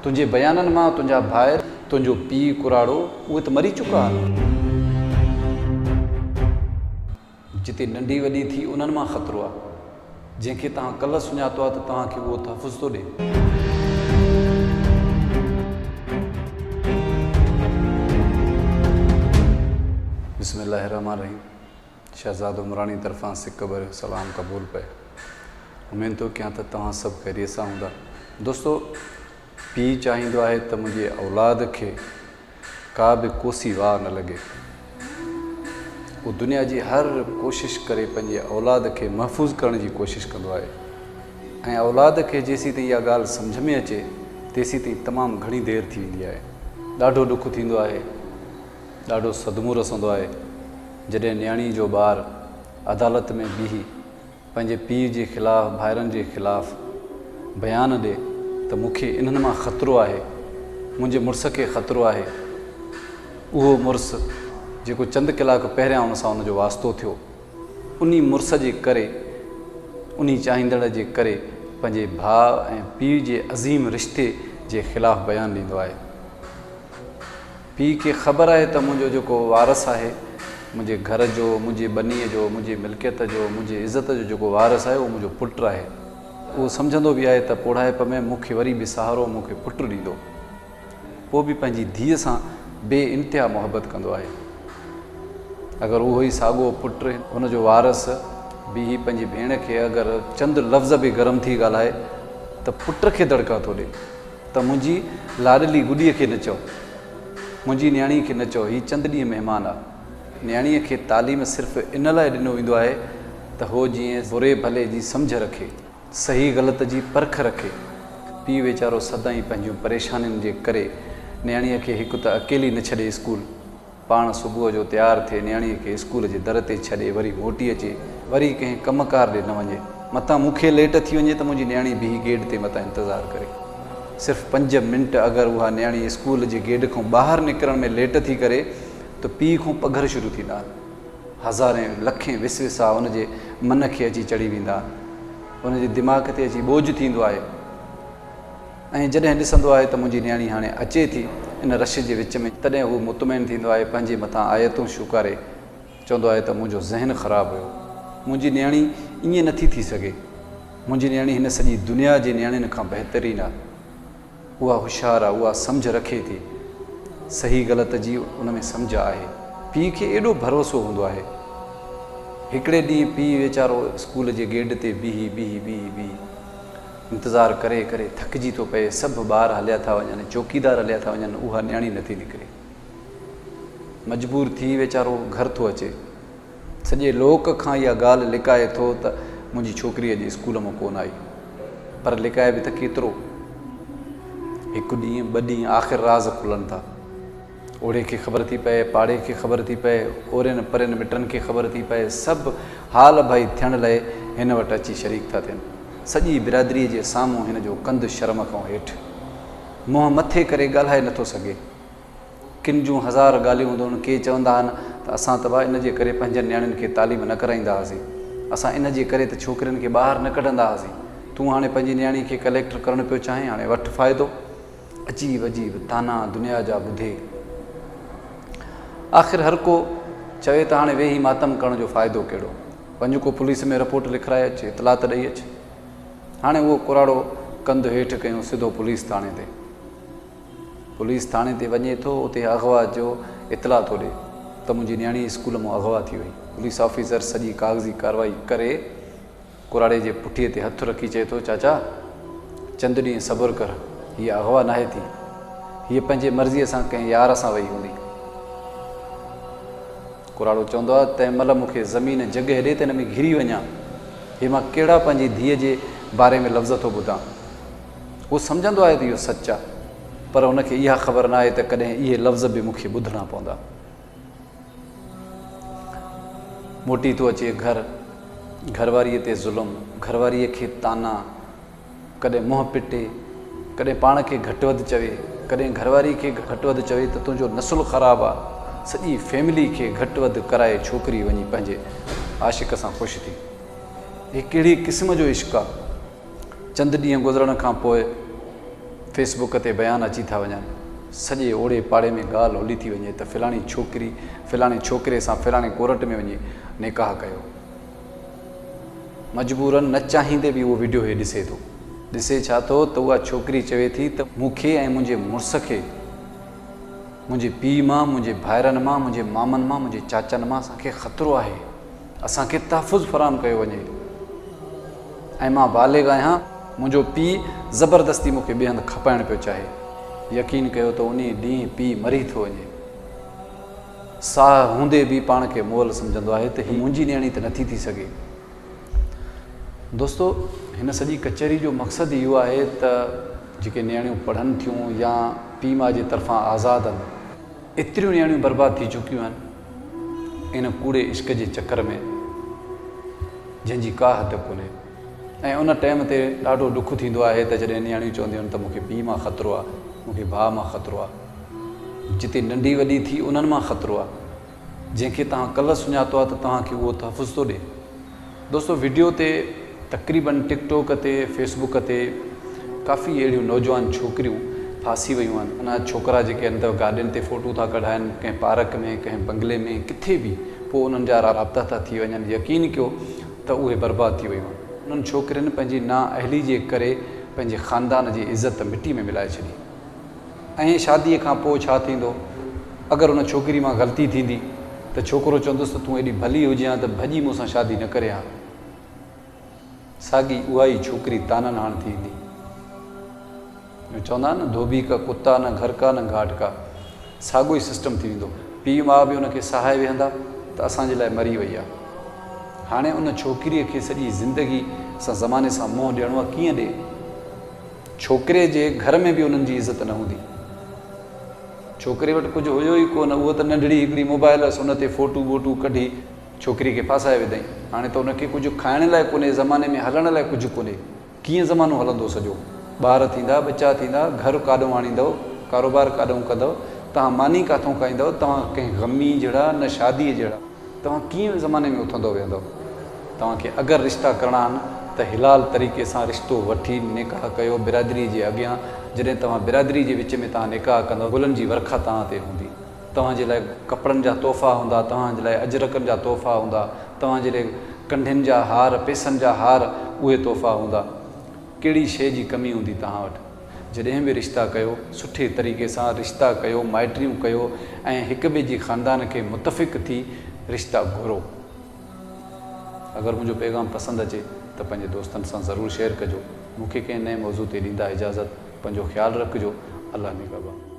तुझे बयाननि मां तुंहिंजा भाइर तुंहिंजो पीउ कुराड़ो उहे त मरी चुका। जिते नंढी वॾी थी उन्हनि मां ख़तरो आहे। जंहिंखे तव्हां कल्ह सुञातो आहे त तव्हांखे उहो तहफ़ुज़ थो ॾिए। बिस्मिल्लाहिर्रहमानिर्रहीम। शहज़ाद उमरानी तरफ़ां सिक भरियो सलाम क़बूल पए। उमेद थो कयां त तव्हां सभु ख़ैरियत सां हूंदा। दोस्तो, पीउ चाहींदो आहे त मुंहिंजे औलाद खे का बि कोसी वाह न लॻे। उहो दुनिया जी हर कोशिशि करे पंहिंजे औलाद खे महफ़ूज़ करण जी कोशिशि कंदो आहे। ऐं औलाद खे जेसीं ताईं इहा ॻाल्हि सम्झ में अचे तेसीं ताईं तमामु घणी देरि थी वेंदी आहे। ॾाढो ॾुखु थींदो आहे, ॾाढो सदमो रसंदो आहे जॾहिं न्याणी जो ॿारु अदालत में बीही पंहिंजे पीउ जे ख़िलाफ़ु भाइरनि जे ख़िलाफ़ु बयानु ॾिए त मूंखे इन्हनि मां ख़तरो आहे, मुंहिंजे मुड़ुस खे ख़तरो आहे। उहो मुड़ुसु जेको चंद कलाक पहिरियां हुन सां हुनजो वास्तो थियो, उन मुड़ुस जे करे, उन चाहींदड़ जे करे पंहिंजे भाउ ऐं पीउ जे अज़ीम रिश्ते जे ख़िलाफ़ु बयानु ॾींदो आहे। पीउ खे ख़बर आहे त मुंहिंजो जेको वारस आहे, मुंहिंजे घर जो, मुंहिंजे बनीअ जो, मुंहिंजे मिल्कियत जो, मुंहिंजे इज़त जो जेको वारस आहे उहो मुंहिंजो पुटु आहे। उहो सम्झंदो बि आहे त पोढ़ाइप में मूंखे वरी बि सहारो मूंखे पुटु ॾींदो। पोइ बि पंहिंजी धीअ सां बे इंतिहा मोहबत कंदो आहे। अगरि उहो ई साॻियो पुटु हुनजो वारस बि पंहिंजी भेण खे अगरि चंद लफ़्ज़ बि गरम थी ॻाल्हाए त पुट खे दड़का थो ॾिए त मुंहिंजी लाडली गुॾीअ खे न चओ, मुंहिंजी न्याणी खे न चओ, हीअ चंद ॾींहं महिमान आहे। न्याणीअ खे तालीम सिर्फ़ु इन लाइ ॾिनो वेंदो आहे त हो जीअं बुरे भले जी सम्झ रखे, सही ग़लति जी परख रखे। पीउ वीचारो सदाईं पंहिंजूं परेशानियुनि जे करे न्याणीअ खे हिकु त अकेली न छॾे स्कूल, पाण सुबुह जो तयारु थिए न्याणीअ खे स्कूल जे दर ते छॾे, वरी मोटी अचे, वरी कंहिं कमकार ॾे न वञे। मथां मूंखे लेट थी वञे त मुंहिंजी न्याणी बीही गेट ते मथां इंतज़ारु करे। सिर्फ़ु 5 मिंट अगरि उहा न्याणी स्कूल जे गेट खां ॿाहिरि निकिरण में लेट थी करे त पीउ खां पघर शुरू थींदा आहिनि। हज़ारें लखें विसविसा उनजे मन खे अची चढ़ी वेंदा आहिनि, उनजे दिमाग़ ते अची बोझ थींदो आहे। ऐं जॾहिं ॾिसंदो आहे त मुंहिंजी न्याणी हाणे अचे थी इन रश जे विच में, तॾहिं हू मुतमइन थींदो आहे, पंहिंजे मथां आयतूं शुकारे चवंदो आहे त मुंहिंजो ज़हन ख़राबु हुयो। मुंहिंजी न्याणी ईअं नथी थी सघे, मुंहिंजी न्याणी हिन सॼी दुनिया जी न्याणियुनि खां बहितरीनु आहे। उहा होशियारु आहे, उहा सम्झ रखे थी, सही ग़लति जी उन में सम्झ आहे। पीउ खे एॾो भरोसो हूंदो आहे। हिकिड़े ॾींहुं पीउ वीचारो स्कूल जे गेट ते बीही बीही बीही बीही इंतज़ारु करे करे थकिजी थो पए। सभु ॿार हलिया था वञनि, चौकीदार हलिया था वञनि, उहा न्याणी नथी निकिरे। मजबूर थी वीचारो घर थो अचे। सॼे लोक खां इहा ॻाल्हि लिकाए थो त मुंहिंजी छोकिरी अॼु स्कूल मां कोन आई। पर लिकाए बि त केतिरो? हिकु ॾींहुं, 2 ॾींहं, आख़िर राज़ खुलनि था। ओड़े खे ख़बर थी पए, पाड़े खे ख़बर थी पए, ओरनि परेनि मिटनि खे ख़बर थी पए। सभु हाल भाई थियण लाइ हिन वटि अची शरीक था थियनि। सॼी बिरादरीअ जे साम्हूं हिन जो कंधु शर्म खां हेठि, मुंहुं मथे करे ॻाल्हाए नथो सघे। किन जूं 1000 ॻाल्हियूं हूंदियूं आहिनि। के चवंदा आहिनि त असां त भाउ इन जे करे पंहिंजनि न्याणियुनि खे तालीम न कराईंदा हुआसीं, असां इन जे करे त छोकिरियुनि खे ॿाहिरि न कढंदा हुआसीं। तूं हाणे पंहिंजी न्याणी खे कलेक्टर करणु पियो चाहीं, हाणे वठि फ़ाइदो। अजीब अजीब ताना दुनिया जा ॿुधे। आख़िर हर को चवे त हाणे वेही मातम करण जो फ़ाइदो कहिड़ो, वञ को पुलिस में रिपोर्ट लिखाए अचे, इतलात ॾेई अचे। हाणे उहो कुराड़ो कंधु हेठि कयूं, सिधो पुलिस थाणे ते। पुलिस थाणे ते वञे थो, उते अगवा जो इतला थो ॾिए त मुंहिंजी न्याणी स्कूल मां अगवा थी वई। पुलिस ऑफिसर सॼी कागज़ी कार्रवाई करे कुराड़े जे पुठीअ ते हथु रखी चए थो, चाचा चंद ॾींहं सब्र कर, हीअ अगवा नाहे थी, हीअ पंहिंजे मर्ज़ीअ सां कंहिं यार सां वई हूंदी। कुराड़ो चवंदो आहे, तंहिं महिल मूंखे ज़मीन जॻहि ॾे त हिन में घिरी वञा, हीअ मां कहिड़ा पंहिंजी धीअ जे बारे में लफ़्ज़ थो ॿुधां। उहो सम्झंदो आहे त इहो सच आहे, पर हुनखे इहा ख़बर न आहे त कॾहिं इहे लफ़्ज़ बि मूंखे ॿुधणा पवंदा। मोटी थो अचे घर, घरवारीअ ते ज़ुल्म, घरवारीअ खे ताना, कॾहिं मुंहुं पिटे, कॾहिं पाण खे घटि वधि चवे, कॾहिं घरवारी खे घटि वधि चवे त तुंहिंजो नसुलु ख़राबु आहे। सॼी फैमिली खे घटि वधि कराए छोकिरी वञी पंहिंजे आशिक़ सां ख़ुशि थी। हीअ कहिड़ी क़िस्म जो इश्क़ आहे? चंद ॾींहं गुज़रण खां पोइ फेसबुक ते बयान अची था वञनि, सॼे ओड़े पाड़े में ॻाल्हि हली थी वञे त फ़लाणी छोकिरी फ़लाणे छोकिरे सां फ़लाणे कोर्ट में वञी निकाह कयो। मजबूरन न चाहींदे बि उहो वीडियो हे ॾिसे थो। ॾिसे छा थो त उहा छोकिरी चवे थी त मूंखे ऐं मुंहिंजे मुड़ुस खे मुंहिंजे पीउ मां, मुंहिंजे भाइरनि मां, मुंहिंजे मामनि मां, मुंहिंजे चाचनि मां असांखे ख़तरो आहे, असांखे तहफ़ुज़ फराहम कयो वञे। ऐं मां बालिग़ आहियां, मुंहिंजो पीउ ज़बरदस्ती मूंखे ॿिए हंधि खपाइण पियो चाहे। यकीन कयो त उन ॾींहुं पीउ मरी थो वञे। साह हूंदे बि पाण खे मोल सम्झंदो आहे त हीअ मुंहिंजी नियाणी त नथी थी सघे। दोस्तो, हिन सॼी कचहरी जो मक़सदु इहो आहे त जेके नियाणियूं पढ़नि थियूं या पीउ माउ जे तरफ़ां आज़ादु आहिनि, एतिरियूं नियाणियूं बर्बादु थी चुकियूं आहिनि इन कूड़े इश्क जे चकर में जंहिंजी का हद कोन्हे। ऐं उन टाइम ते ॾाढो ॾुखु थींदो आहे त जॾहिं नियाणियूं चवंदियूं आहिनि त मूंखे पीउ मां ख़तरो आहे, मूंखे भाउ मां ख़तरो आहे। जिते नंढी वॾी थी उन्हनि मां ख़तरो आहे। जंहिंखे तव्हां कल्ह सुञातो आहे त तव्हांखे उहो तहफ़ुज़ थो ॾिए। दोस्तो, वीडियो ते तक़रीबन टिकटॉक ते, फेसबुक ते काफ़ी अहिड़ियूं नौजवान छोकिरियूं फासी वियूं आहिनि। उन छोकिरा जेके आहिनि त गाॾियुनि ते फ़ोटू था कढाइनि, कंहिं पार्क में, कंहिं बंगले में, किथे बि, पोइ उन्हनि जा राब्ता था थी वञनि। यकीन कयो त उहे बर्बादु थी वियूं आहिनि। उन्हनि छोकिरियुनि पंहिंजी नाअहली जे करे पंहिंजे ख़ानदान जी इज़त मिटी में मिलाए छॾी। ऐं शादीअ खां पोइ छा थींदो, अगरि उन छोकिरी मां ग़लती थींदी त छोकिरो चवंदुसि त तूं एॾी भली हुजे हा त भॼी मूंसां शादी न करे हा। साॻी उहा ई छोकिरी ताननि हाण थी ईंदी। चवंदा आहिनि न, धोबी का कुता न घर का न घाट का। साॻियो ई सिस्टम थी वेंदो। पीउ माउ बि उनखे सहाए वेहंदा त असांजे लाइ मरी वई आहे। हाणे उन छोकिरीअ खे सॼी ज़िंदगी सां ज़माने सां मोह ॾियणो आहे, कीअं ॾिए? छोकिरे जे घर में बि उन्हनि जी इज़त न हूंदी। छोकिरे वटि कुझु हुयो ई कोन, उहो त नंढड़ी हिकिड़ी मोबाइल हुअसि, उन ते फ़ोटू वोटू कढी छोकिरी खे फासाए विधई। हाणे त उनखे कुझु खाइण लाइ कोन्हे, ज़माने में हलण लाइ कुझु कोन्हे। कीअं ज़मानो हलंदो सॼो? ॿार थींदा, बचा थींदा, घर काॾों आणींदव, कारोबार काॾों कंदव, तव्हां मानी काथों खाईंदव, तव्हां कंहिं ग़मी जहिड़ा न शादीअ जहिड़ा, तव्हां कीअं ज़माने में उथंदो वेंदव? तव्हांखे अगरि रिश्ता करणा आहिनि त हिलाल तरीक़े सां रिश्तो वठी निकाह कयो बिरादरी जे अॻियां। जॾहिं तव्हां बिरादरी जे विच में तव्हां निकाह कंदव, गुलनि जी वर्खा तव्हां ते हूंदी। तव्हांजे लाइ कपिड़नि जा तोहफ़ा हूंदा, तव्हांजे लाइ अजरकनि जा तोहफ़ा हूंदा, तव्हांजे लाइ कंढियुनि जा हार, पेसनि जा हार, उहे तोहफ़ा हूंदा। कहिड़ी शइ जी कमी हूंदी तव्हां वटि? जॾहिं बि रिश्ता कयो, सुठे तरीक़े सां रिश्ता कयो, माइटियूं कयो ऐं हिक ॿिए जी ख़ानदान खे मुतफ़िक़ थी रिश्ता घुरो। अगरि मुंहिंजो पैगाम पसंदि अचे त पंहिंजे दोस्तनि सां ज़रूरु शेयर कजो। मूंखे कंहिं नए मौज़ू ते ॾींदा इजाज़त। पंहिंजो ख़्यालु रखिजो। अल्लाह निगहबान।